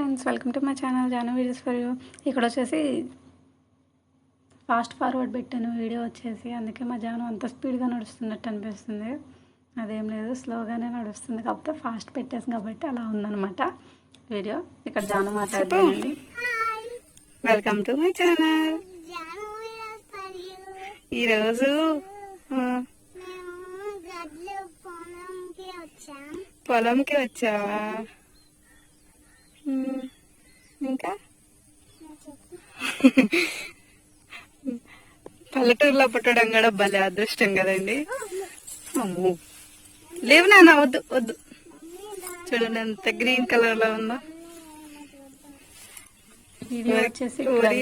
Friends, welcome to my channel Jaanu videos for you. ఇక్కడ వచ్చేసి fast forward పెట్టాను video వచ్చేసి, అందుకే మా జాను అంత స్పీడ్గా నడుస్తున్నట్టు అనిపిస్తుంది. అదేం లేదు, స్లోగానే నడుస్తుంది, కాకపోతే ఫాస్ట్ పెట్టేసాం కాబట్టి అలా ఉందన్నమాట వీడియో. ఇక్కడ జాను మాట్లాడుతుంది. Welcome to my channel. ఈరోజు పొలంకి వచ్చావా? ఇంకా పల్లెటూరులో పుట్టడం కూడా భలే అదృష్టం కదండి. అమ్మో, లేవు నాన్న, వద్దు వద్దు. చూడండి ఎంత గ్రీన్ కలర్ లో ఉందో.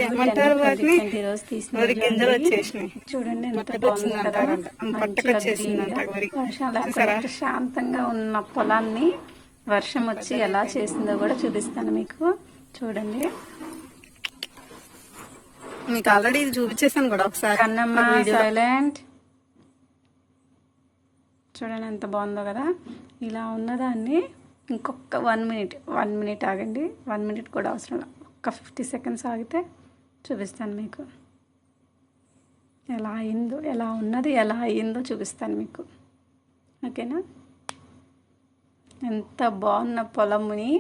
ఏమంటారు వాటిని? వరి గింజలు వచ్చేసినాయి. చూడండి ఎంత బాగుంది కదా. పట్టకొచ్చేసిందంట వరి. శాంతంగా ఉన్న పొలాన్ని వర్షం వచ్చి ఎలా చేసిందో కూడా చూపిస్తాను మీకు. చూడండి, మీకు ఆల్రెడీ ఇది చూపించేసాను కూడా ఒకసారి. కన్నమ్మ సైలెంట్. చూడండి ఎంత బాగుందో కదా. ఇలా ఉన్నదాన్ని ఇంకొక 1 మినిట్ ఆగండి. 1 మినిట్ కూడా అవసరం లేదు, ఒక 50 సెకండ్స్ ఆగితే చూపిస్తాను మీకు. ఎలా అయిందో, ఎలా ఉన్నది ఎలా అయిందో చూపిస్తాను మీకు. ఓకేనా? ఎంత బాగున్న పొలముని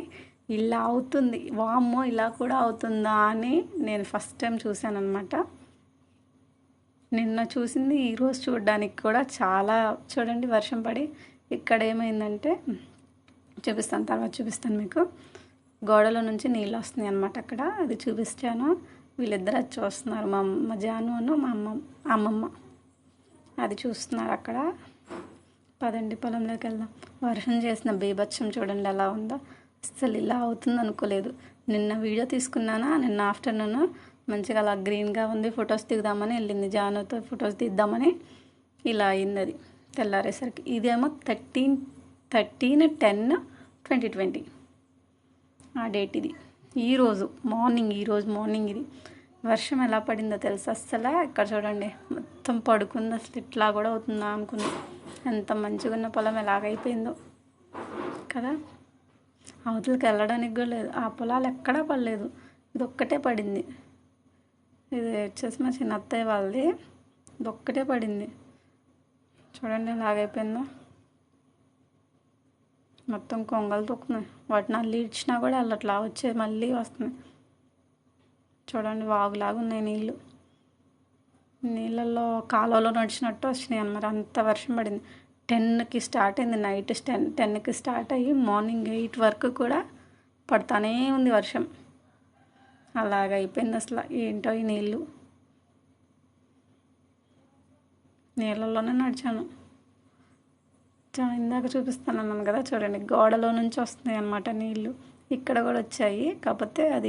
ఇలా అవుతుంది, వామ్మో ఇలా కూడా అవుతుందా అని నేను ఫస్ట్ టైం చూశాను అనమాట. నిన్న చూసింది ఈరోజు చూడడానికి కూడా చాలా. చూడండి వర్షం పడి ఇక్కడ ఏమైందంటే చూపిస్తాను, తర్వాత చూపిస్తాను మీకు. గోడలో నుంచి నీళ్ళు వస్తున్నాయి అనమాట అక్కడ, అది చూపిస్తాను. వీళ్ళిద్దరు అది చూస్తున్నారు, మా జాను మా అమ్మమ్మ అది చూస్తున్నారు అక్కడ. పదండి పొలంలోకి వెళ్దాం. వర్షం చేసిన బీభత్సం చూడండి ఎలా ఉందో. అస్సలు ఇలా అవుతుంది అనుకోలేదు. నిన్న వీడియో తీసుకున్నానా, నిన్న ఆఫ్టర్నూన్ మంచిగా అలా గ్రీన్గా ఉంది, ఫొటోస్ దిగుదామని వెళ్ళింది జానుతో, ఫొటోస్ తీద్దామని. ఇలా అయింది అది తెల్లారేసరికి. ఇదేమో 13/10/2020 ఆ డేట్ ఇది. ఈరోజు మార్నింగ్ ఇది వర్షం ఎలా పడిందో తెలుసు అస్సలు. ఇక్కడ చూడండి మొత్తం పడుకుంది. అసలు ఇట్లా కూడా అవుతుందా అనుకుంది. ఎంత మంచిగా ఉన్న పొలం ఎలాగైపోయిందో కదా. అవతలకి వెళ్ళడానికి కూడా లేదు, ఆ పొలాలు ఎక్కడా పడలేదు, ఇది ఒక్కటే పడింది. ఇది వచ్చేసి మా చిన్న అత్తయ్య వాళ్ళది, ఇది ఒక్కటే పడింది. చూడండి ఎలాగైపోయిందో. మొత్తం కొంగలు తొక్కున్నాయి, వాటిని అల్లి ఇచ్చినా కూడా అట్లా వచ్చే మళ్ళీ వస్తున్నాయి. చూడండి వాగులాగా ఉన్నాయి నీళ్ళు. నీళ్ళల్లో కాలువలో నడిచినట్టు వచ్చినాయి అన్నమాట. అంత వర్షం పడింది. 10కి స్టార్ట్ అయింది, నైట్ 10కి స్టార్ట్ అయ్యి మార్నింగ్ 8 వరకు కూడా పడతానే ఉంది వర్షం. అలాగైపోయింది అసలు. ఏంటో ఈ నీళ్ళల్లోనే నడిచాను. ఇందాక చూపిస్తాను అన్నాను కదా, చూడండి గోడలో నుంచి వస్తున్నాయి అన్నమాట నీళ్ళు. ఇక్కడ కూడా వచ్చాయి, కాకపోతే అది